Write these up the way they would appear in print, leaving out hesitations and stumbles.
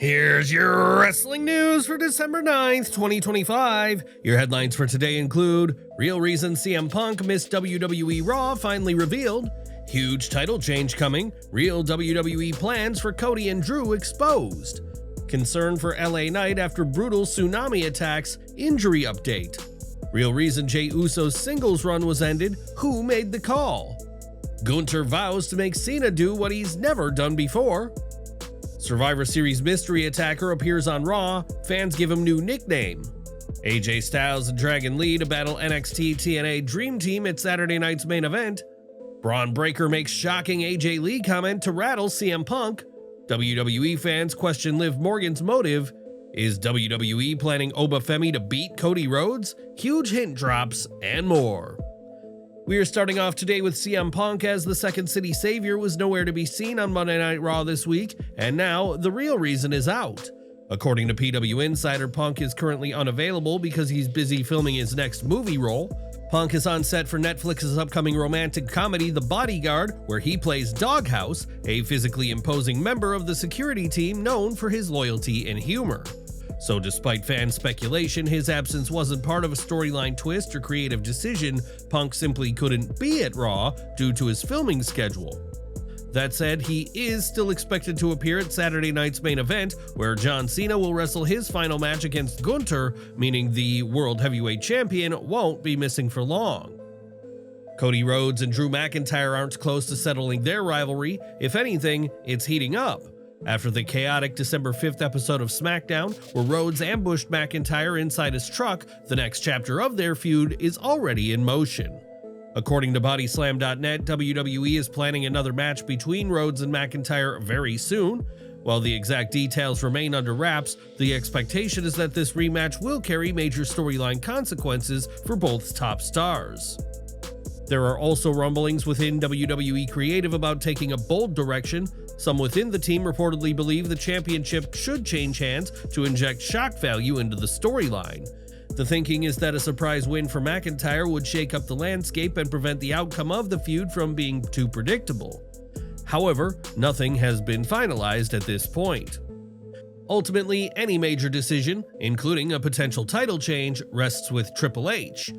Here's your wrestling news for December 9th, 2025. Your headlines for today include real reason CM Punk missed WWE Raw finally revealed, huge title change coming, real WWE plans for Cody and Drew exposed, concern for LA Knight after brutal Tsunami attacks, injury update, real reason Jey Uso's singles run was ended, who made the call, Gunther vows to make Cena do what he's never done before, Survivor Series mystery attacker appears on Raw, fans give him new nickname. AJ Styles and Dragon Lee to battle NXT TNA Dream Team at Saturday night's main event. Bron Breakker makes shocking AJ Lee comment to rattle CM Punk. WWE fans question Liv Morgan's motive. Is WWE planning Femi to beat Cody Rhodes? Huge hint drops and more. We are starting off today with CM Punk, as the Second City Savior was nowhere to be seen on Monday Night Raw this week, and now the real reason is out. According to PW Insider, Punk is currently unavailable because he's busy filming his next movie role. Punk is on set for Netflix's upcoming romantic comedy The Bodyguard, where he plays Doghouse, a physically imposing member of the security team known for his loyalty and humor. So despite fan speculation, his absence wasn't part of a storyline twist or creative decision. Punk simply couldn't be at Raw due to his filming schedule. That said, he is still expected to appear at Saturday night's main event, where John Cena will wrestle his final match against Gunther, meaning the World Heavyweight Champion won't be missing for long. Cody Rhodes and Drew McIntyre aren't close to settling their rivalry. If anything, it's heating up. After the chaotic December 5th episode of SmackDown, where Rhodes ambushed McIntyre inside his truck, the next chapter of their feud is already in motion. According to Bodyslam.net, WWE is planning another match between Rhodes and McIntyre very soon. While the exact details remain under wraps, the expectation is that this rematch will carry major storyline consequences for both top stars. There are also rumblings within WWE Creative about taking a bold direction. Some within the team reportedly believe the championship should change hands to inject shock value into the storyline. The thinking is that a surprise win for McIntyre would shake up the landscape and prevent the outcome of the feud from being too predictable. However, nothing has been finalized at this point. Ultimately, any major decision, including a potential title change, rests with Triple H.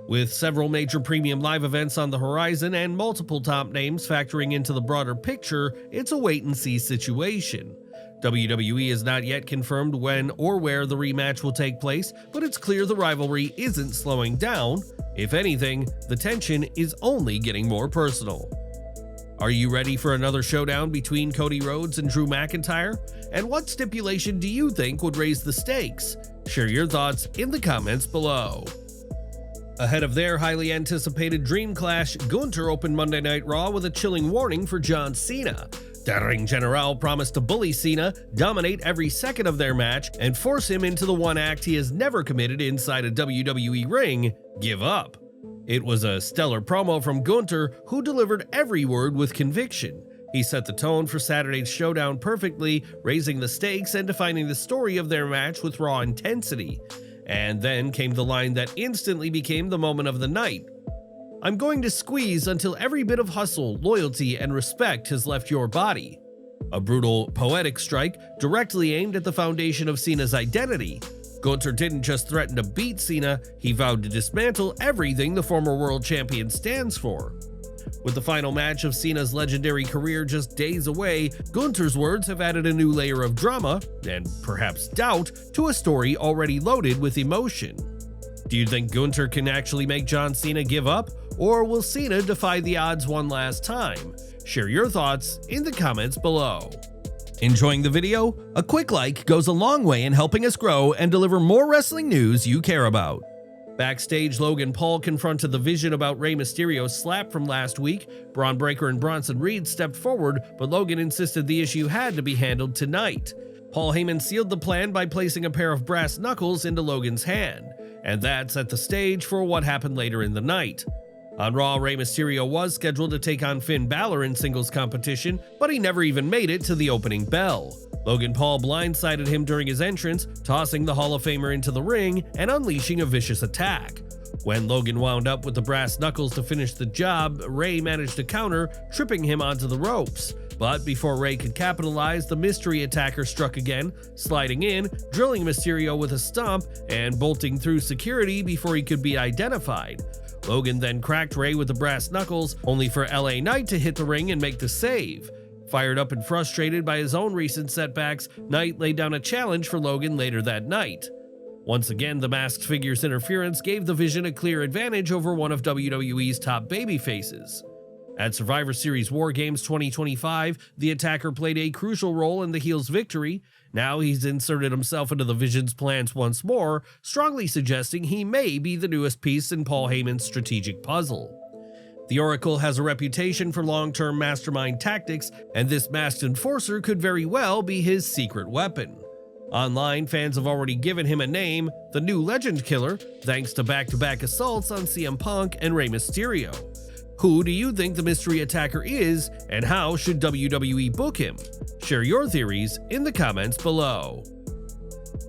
With several major premium live events on the horizon and multiple top names factoring into the broader picture, it's a wait-and-see situation. WWE has not yet confirmed when or where the rematch will take place, but it's clear the rivalry isn't slowing down. If anything, the tension is only getting more personal. Are you ready for another showdown between Cody Rhodes and Drew McIntyre? And what stipulation do you think would raise the stakes? Share your thoughts in the comments below. Ahead of their highly anticipated Dream Clash, Gunther opened Monday Night Raw with a chilling warning for John Cena. The Ring General promised to bully Cena, dominate every second of their match, and force him into the one act he has never committed inside a WWE ring: give up. It was a stellar promo from Gunther, who delivered every word with conviction. He set the tone for Saturday's showdown perfectly, raising the stakes and defining the story of their match with raw intensity. And then came the line that instantly became the moment of the night. I'm going to squeeze until every bit of hustle, loyalty, and respect has left your body. A brutal, poetic strike directly aimed at the foundation of Cena's identity. Gunther didn't just threaten to beat Cena, he vowed to dismantle everything the former world champion stands for. With the final match of Cena's legendary career just days away, Gunther's words have added a new layer of drama, and perhaps doubt, to a story already loaded with emotion. Do you think Gunther can actually make John Cena give up, or will Cena defy the odds one last time? Share your thoughts in the comments below. Enjoying the video? A quick like goes a long way in helping us grow and deliver more wrestling news you care about. Backstage, Logan Paul confronted the Vision about Rey Mysterio's slap from last week. Bron Breakker and Bronson Reed stepped forward, but Logan insisted the issue had to be handled tonight. Paul Heyman sealed the plan by placing a pair of brass knuckles into Logan's hand, and that set the stage for what happened later in the night. On Raw, Rey Mysterio was scheduled to take on Finn Balor in singles competition, but he never even made it to the opening bell. Logan Paul blindsided him during his entrance, tossing the Hall of Famer into the ring and unleashing a vicious attack. When Logan wound up with the brass knuckles to finish the job, Rey managed to counter, tripping him onto the ropes. But before Rey could capitalize, the mystery attacker struck again, sliding in, drilling Mysterio with a stomp, and bolting through security before he could be identified. Logan then cracked Rey with the brass knuckles, only for LA Knight to hit the ring and make the save. Fired up and frustrated by his own recent setbacks, Knight laid down a challenge for Logan later that night. Once again, the masked figure's interference gave the Vision a clear advantage over one of WWE's top babyfaces. At Survivor Series War Games 2025, the attacker played a crucial role in the heel's victory. Now he's inserted himself into the Vision's plans once more, strongly suggesting he may be the newest piece in Paul Heyman's strategic puzzle. The Oracle has a reputation for long-term mastermind tactics, and this masked enforcer could very well be his secret weapon. Online, fans have already given him a name, the New Legend Killer, thanks to back-to-back assaults on CM Punk and Rey Mysterio. Who do you think the mystery attacker is, and how should WWE book him? Share your theories in the comments below.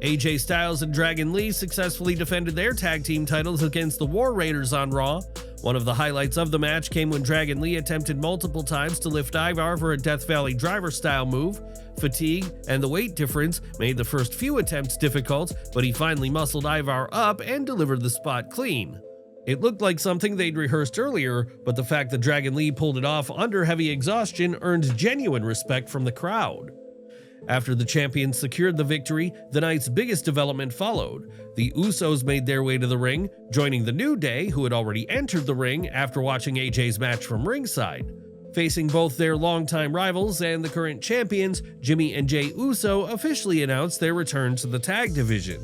AJ Styles and Dragon Lee successfully defended their tag team titles against the War Raiders on Raw. One of the highlights of the match came when Dragon Lee attempted multiple times to lift Ivar for a Death Valley driver-style move. Fatigue and the weight difference made the first few attempts difficult, but he finally muscled Ivar up and delivered the spot clean. It looked like something they'd rehearsed earlier, but the fact that Dragon Lee pulled it off under heavy exhaustion earned genuine respect from the crowd. After the champions secured the victory, the night's biggest development followed. The Usos made their way to the ring, joining the New Day, who had already entered the ring after watching AJ's match from ringside. Facing both their longtime rivals and the current champions, Jimmy and Jey Uso officially announced their return to the tag division.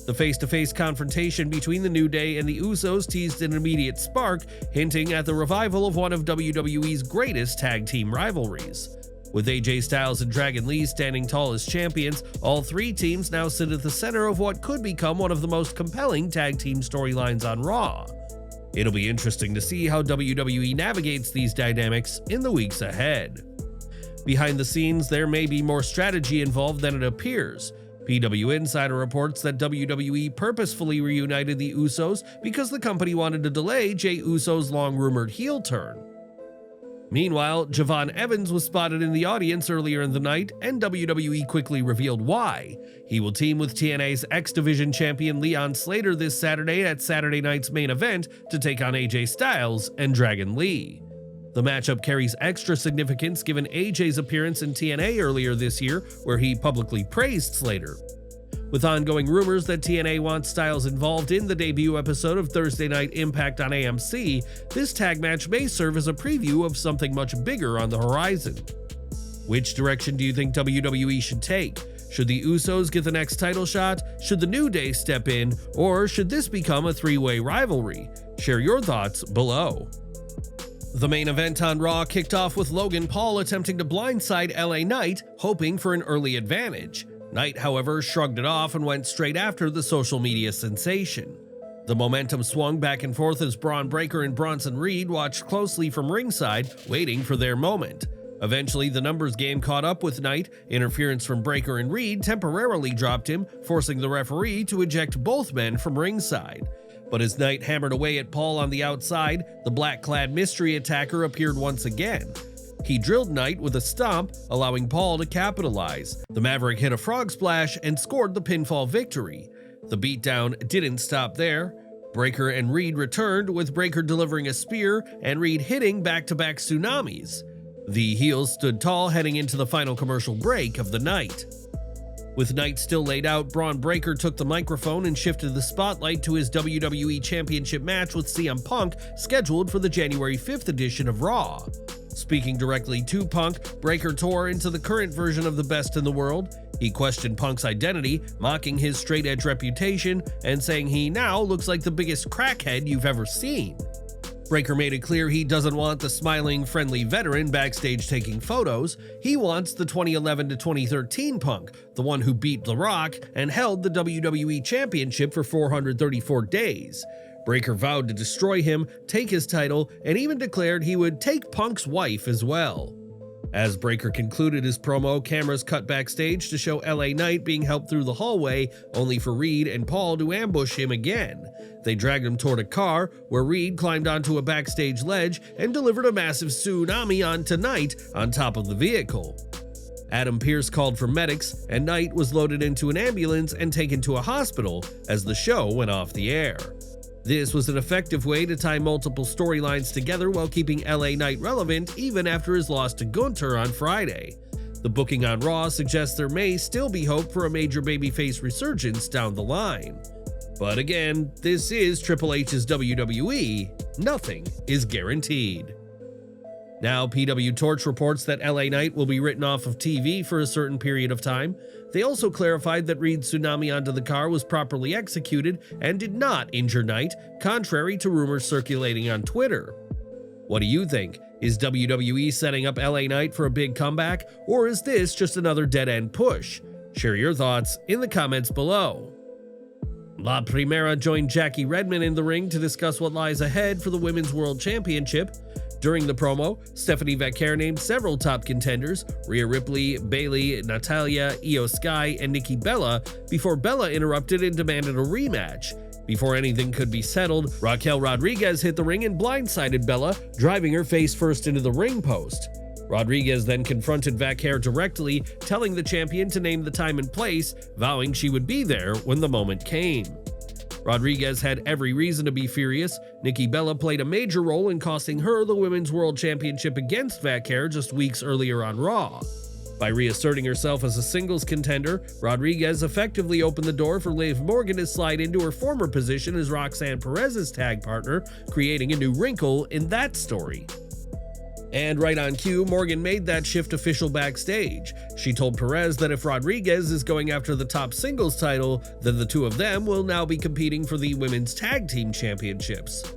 The face-to-face confrontation between the New Day and the Usos teased an immediate spark, hinting at the revival of one of WWE's greatest tag team rivalries. With AJ Styles and Dragon Lee standing tall as champions, all three teams now sit at the center of what could become one of the most compelling tag team storylines on Raw. It'll be interesting to see how WWE navigates these dynamics in the weeks ahead. Behind the scenes, there may be more strategy involved than it appears. PW Insider reports that WWE purposefully reunited the Usos because the company wanted to delay Jey Uso's long-rumored heel turn. Meanwhile, Javon Evans was spotted in the audience earlier in the night, and WWE quickly revealed why. He will team with TNA's X-Division champion Leon Slater this Saturday at Saturday night's main event to take on AJ Styles and Dragon Lee. The matchup carries extra significance given AJ's appearance in TNA earlier this year, where he publicly praised Slater. With ongoing rumors that TNA wants Styles involved in the debut episode of Thursday Night Impact on AMC, this tag match may serve as a preview of something much bigger on the horizon. Which direction do you think WWE should take? Should the Usos get the next title shot? Should the New Day step in? Or should this become a three-way rivalry? Share your thoughts below. The main event on Raw kicked off with Logan Paul attempting to blindside LA Knight, hoping for an early advantage. Knight, however, shrugged it off and went straight after the social media sensation. The momentum swung back and forth as Bron Breakker and Bronson Reed watched closely from ringside, waiting for their moment. Eventually, the numbers game caught up with Knight. Interference from Breakker and Reed temporarily dropped him, forcing the referee to eject both men from ringside. But as Knight hammered away at Paul on the outside, the black-clad mystery attacker appeared once again. He drilled Knight with a stomp, allowing Paul to capitalize. The Maverick hit a frog splash and scored the pinfall victory. The beatdown didn't stop there. Breakker and Reed returned, with Breakker delivering a spear and Reed hitting back-to-back tsunamis. The heels stood tall heading into the final commercial break of the night. With Knight still laid out, Bron Breakker took the microphone and shifted the spotlight to his WWE Championship match with CM Punk, scheduled for the January 5th edition of Raw. Speaking directly to Punk, Breakker tore into the current version of the Best in the World. He questioned Punk's identity, mocking his straight-edge reputation, and saying he now looks like the biggest crackhead you've ever seen. Breakker made it clear he doesn't want the smiling, friendly veteran backstage taking photos. He wants the 2011 to 2013 Punk, the one who beat The Rock and held the WWE Championship for 434 days. Breakker vowed to destroy him, take his title, and even declared he would take Punk's wife as well. As Breaker concluded his promo, cameras cut backstage to show LA Knight being helped through the hallway, only for Reed and Paul to ambush him again. They dragged him toward a car, where Reed climbed onto a backstage ledge and delivered a massive tsunami onto Knight on top of the vehicle. Adam Pearce called for medics, and Knight was loaded into an ambulance and taken to a hospital as the show went off the air. This was an effective way to tie multiple storylines together while keeping LA Knight relevant even after his loss to Gunther on Friday. The booking on Raw suggests there may still be hope for a major babyface resurgence down the line. But again, this is Triple H's WWE. Nothing is guaranteed. Now, PW Torch reports that LA Knight will be written off of TV for a certain period of time. They also clarified that Reed's tsunami onto the car was properly executed and did not injure Knight, contrary to rumors circulating on Twitter. What do you think? Is WWE setting up LA Knight for a big comeback, or is this just another dead-end push? Share your thoughts in the comments below. La Primera joined Jackie Redmond in the ring to discuss what lies ahead for the Women's World Championship. During the promo, Stephanie Vaquer named several top contenders: Rhea Ripley, Bayley, Natalya, Io Sky, and Nikki Bella, before Bella interrupted and demanded a rematch. Before anything could be settled, Raquel Rodriguez hit the ring and blindsided Bella, driving her face first into the ring post. Rodriguez then confronted Vaquer directly, telling the champion to name the time and place, vowing she would be there when the moment came. Rodriguez had every reason to be furious. Nikki Bella played a major role in costing her the Women's World Championship against Vaquer just weeks earlier on Raw. By reasserting herself as a singles contender, Rodriguez effectively opened the door for Liv Morgan to slide into her former position as Roxanne Perez's tag partner, creating a new wrinkle in that story. And right on cue, Morgan made that shift official backstage. She told Perez that if Rodriguez is going after the top singles title, then the two of them will now be competing for the Women's Tag Team Championships.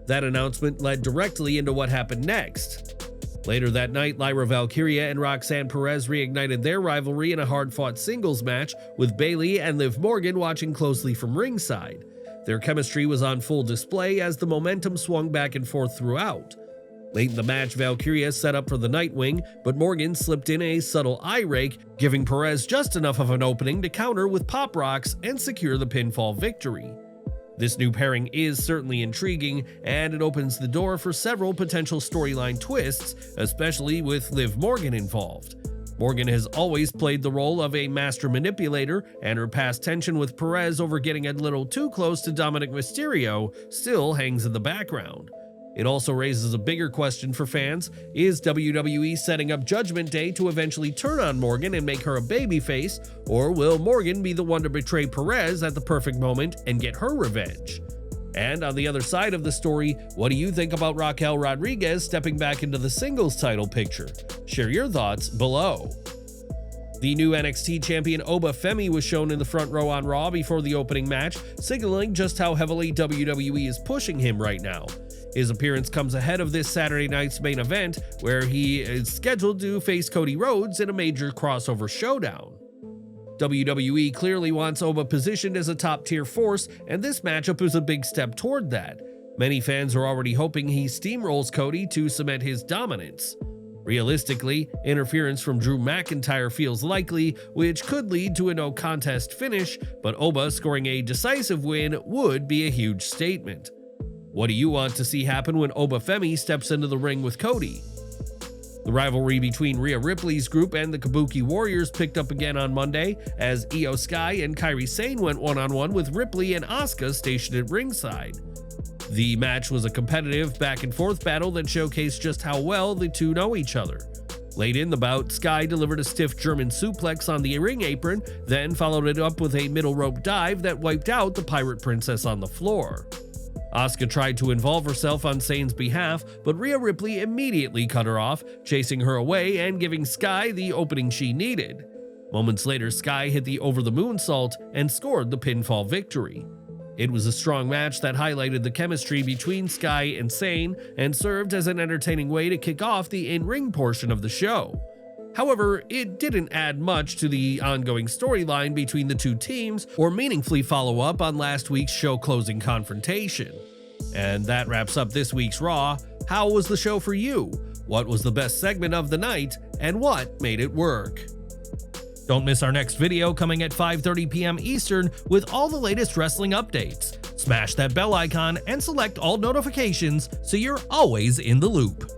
That announcement led directly into what happened next. Later that night, Lyra, Valkyria, and Roxanne Perez reignited their rivalry in a hard-fought singles match, with Bayley and Liv Morgan watching closely from ringside. Their chemistry was on full display as the momentum swung back and forth throughout. Late in the match, Valkyria set up for the Nightwing, but Morgan slipped in a subtle eye rake, giving Perez just enough of an opening to counter with pop rocks and secure the pinfall victory. This new pairing is certainly intriguing, and it opens the door for several potential storyline twists, especially with Liv Morgan involved. Morgan has always played the role of a master manipulator, and her past tension with Perez over getting a little too close to Dominic Mysterio still hangs in the background. It also raises a bigger question for fans: is WWE setting up Judgment Day to eventually turn on Morgan and make her a babyface, or will Morgan be the one to betray Perez at the perfect moment and get her revenge? And on the other side of the story, what do you think about Raquel Rodriguez stepping back into the singles title picture? Share your thoughts below. The new NXT champion Oba Femi was shown in the front row on Raw before the opening match, signaling just how heavily WWE is pushing him right now. His appearance comes ahead of this Saturday night's main event, where he is scheduled to face Cody Rhodes in a major crossover showdown. WWE clearly wants Oba positioned as a top-tier force, and this matchup is a big step toward that. Many fans are already hoping he steamrolls Cody to cement his dominance. Realistically, interference from Drew McIntyre feels likely, which could lead to a no-contest finish, but Oba scoring a decisive win would be a huge statement. What do you want to see happen when Oba Femi steps into the ring with Cody? The rivalry between Rhea Ripley's group and the Kabuki Warriors picked up again on Monday, as Io Sky and Kairi Sane went one-on-one with Ripley and Asuka stationed at ringside. The match was a competitive back-and-forth battle that showcased just how well the two know each other. Late in the bout, Sky delivered a stiff German suplex on the ring apron, then followed it up with a middle rope dive that wiped out the Pirate Princess on the floor. Asuka tried to involve herself on Sane's behalf, but Rhea Ripley immediately cut her off, chasing her away and giving Sky the opening she needed. Moments later, Sky hit the over-the-moonsault and scored the pinfall victory. It was a strong match that highlighted the chemistry between Sky and Sane and served as an entertaining way to kick off the in-ring portion of the show. However, it didn't add much to the ongoing storyline between the two teams or meaningfully follow up on last week's show-closing confrontation. And that wraps up this week's Raw. How was the show for you? what was the best segment of the night, and what made it work. Don't miss our next video coming at 5:30 p.m. Eastern with all the latest wrestling updates. Smash that bell icon and select all notifications so you're always in the loop.